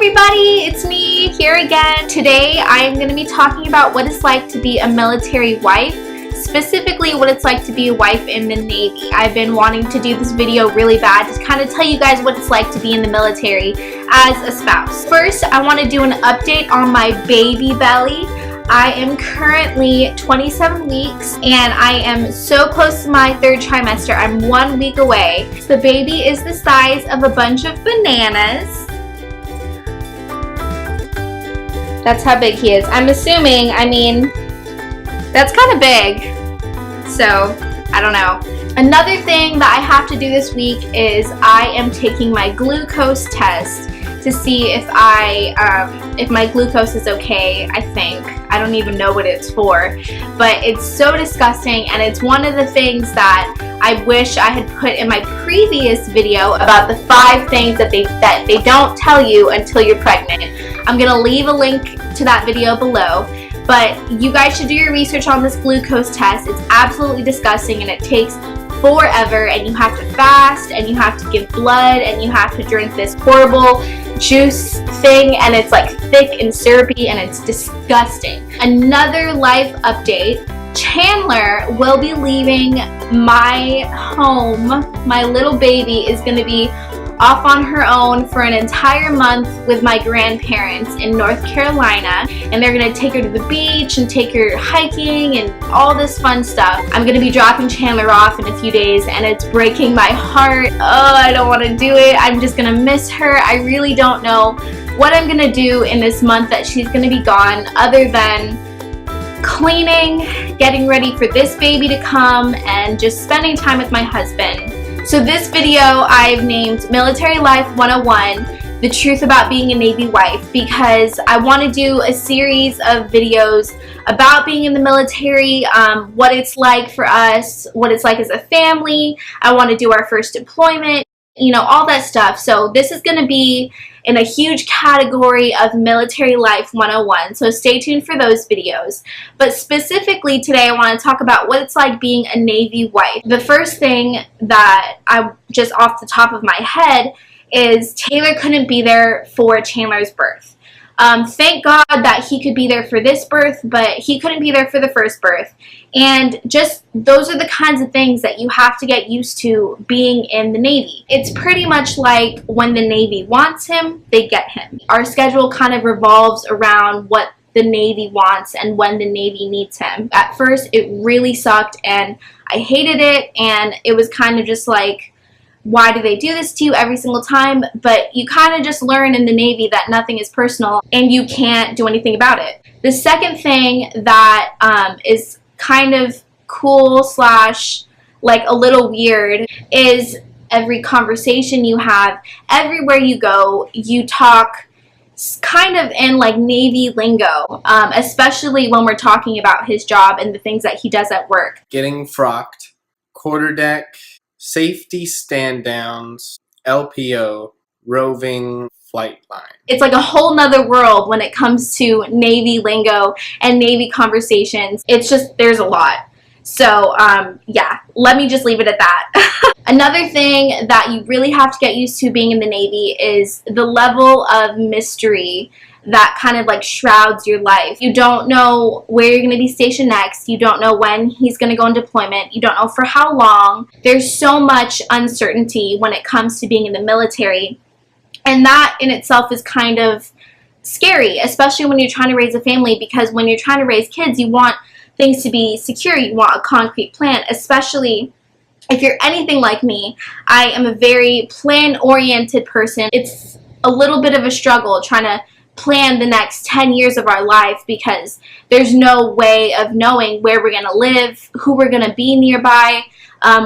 everybody, it's me here again. Today I am going to be talking about what it's like to be a military wife, specifically what it's like to be a wife in the Navy. I've been wanting to do this video really bad to kind of tell you guys what it's like to be in the military as a spouse. First, I want to do an update on my baby belly. I am currently 27 weeks and I am so close to my third trimester. I'm 1 week away. The baby is the size of a bunch of bananas. That's how big he is. I'm assuming, that's kind of big. So, I don't know. Another thing that I have to do this week is I am taking my glucose test to see if my glucose is okay, I think. I don't even know what it's for. But it's so disgusting, and it's one of the things that I wish I had put in my previous video about the 5 things that they don't tell you until you're pregnant. I'm going to leave a link to that video below. But you guys should do your research on this glucose test. It's absolutely disgusting, and it takes forever, and you have to fast, and you have to give blood, and you have to drink this horrible juice thing, and it's like thick and syrupy, and it's disgusting. Another life update: Chandler will be leaving my home. My little baby is going to be off on her own for an entire month with my grandparents in North Carolina, and they're going to take her to the beach and take her hiking and all this fun stuff. I'm going to be dropping Chandler off in a few days, and it's breaking my heart. Oh, I don't want to do it. I'm just going to miss her. I really don't know what I'm going to do in this month that she's going to be gone, other than cleaning, getting ready for this baby to come, and just spending time with my husband. So this video I've named Military Life 101, The Truth About Being a Navy Wife, because I want to do a series of videos about being in the military, what it's like for us, what it's like as a family. I want to do our first deployment, you know, all that stuff. So this is going to be in a huge category of Military Life 101, so stay tuned for those videos. But specifically today I want to talk about what it's like being a Navy wife. The first thing that I just off the top of my head is Taylor couldn't be there for Chandler's birth. Thank God that he could be there for this birth, but he couldn't be there for the first birth. And just those are the kinds of things that you have to get used to being in the Navy. It's pretty much like when the Navy wants him, they get him. Our schedule kind of revolves around what the Navy wants and when the Navy needs him. At first, it really sucked, and I hated it, and it was kind of just like, why do they do this to you every single time? But you kind of just learn in the Navy that nothing is personal and you can't do anything about it. The second thing that is kind of cool / like a little weird is every conversation you have, everywhere you go, you talk kind of in like Navy lingo, especially when we're talking about his job and the things that he does at work. Getting frocked, quarterdeck, safety stand downs, LPO, roving flight line. It's like a whole nother world when it comes to Navy lingo and Navy conversations. It's just, there's a lot. So, yeah, let me just leave it at that. Another thing that you really have to get used to being in the Navy is the level of mystery that kind of like shrouds your life. You don't know where you're going to be stationed next. You don't know when he's going to go on deployment. You don't know for how long. There's so much uncertainty when it comes to being in the military. And that in itself is kind of scary, especially when you're trying to raise a family, because when you're trying to raise kids, you want things to be secure. You want a concrete plan, especially if you're anything like me. I am a very plan-oriented person. It's a little bit of a struggle trying to plan the next 10 years of our life, because there's no way of knowing where we're going to live, who we're going to be nearby,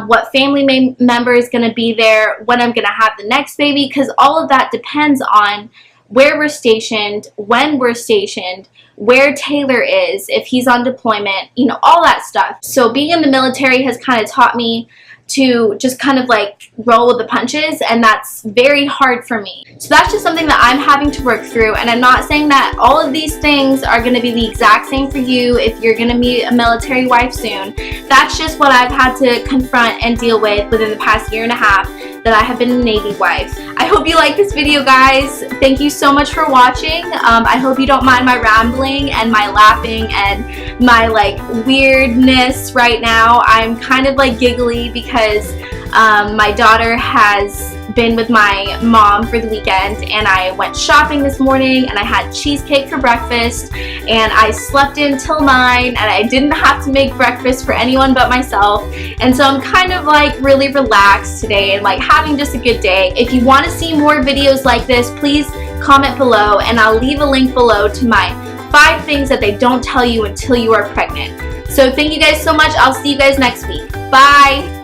what family member is going to be there, when I'm going to have the next baby, because all of that depends on where we're stationed, when we're stationed, where Taylor is, if he's on deployment, you know, all that stuff. So being in the military has kind of taught me to just kind of like roll with the punches, and that's very hard for me. So that's just something that I'm having to work through, and I'm not saying that all of these things are going to be the exact same for you if you're going to be a military wife soon. That's just what I've had to confront and deal with within the past year and a half. that I have been a Navy wife. I hope you like this video, guys. Thank you so much for watching. I hope you don't mind my rambling and my laughing and my like weirdness right now. I'm kind of like giggly because my daughter has been with my mom for the weekend, and I went shopping this morning and I had cheesecake for breakfast, and I slept in till 9, and I didn't have to make breakfast for anyone but myself, and so I'm kind of like really relaxed today and like having just a good day. If you want to see more videos like this, please comment below, and I'll leave a link below to my 5 things that they don't tell you until you are pregnant. So thank you guys so much. I'll see you guys next week. Bye!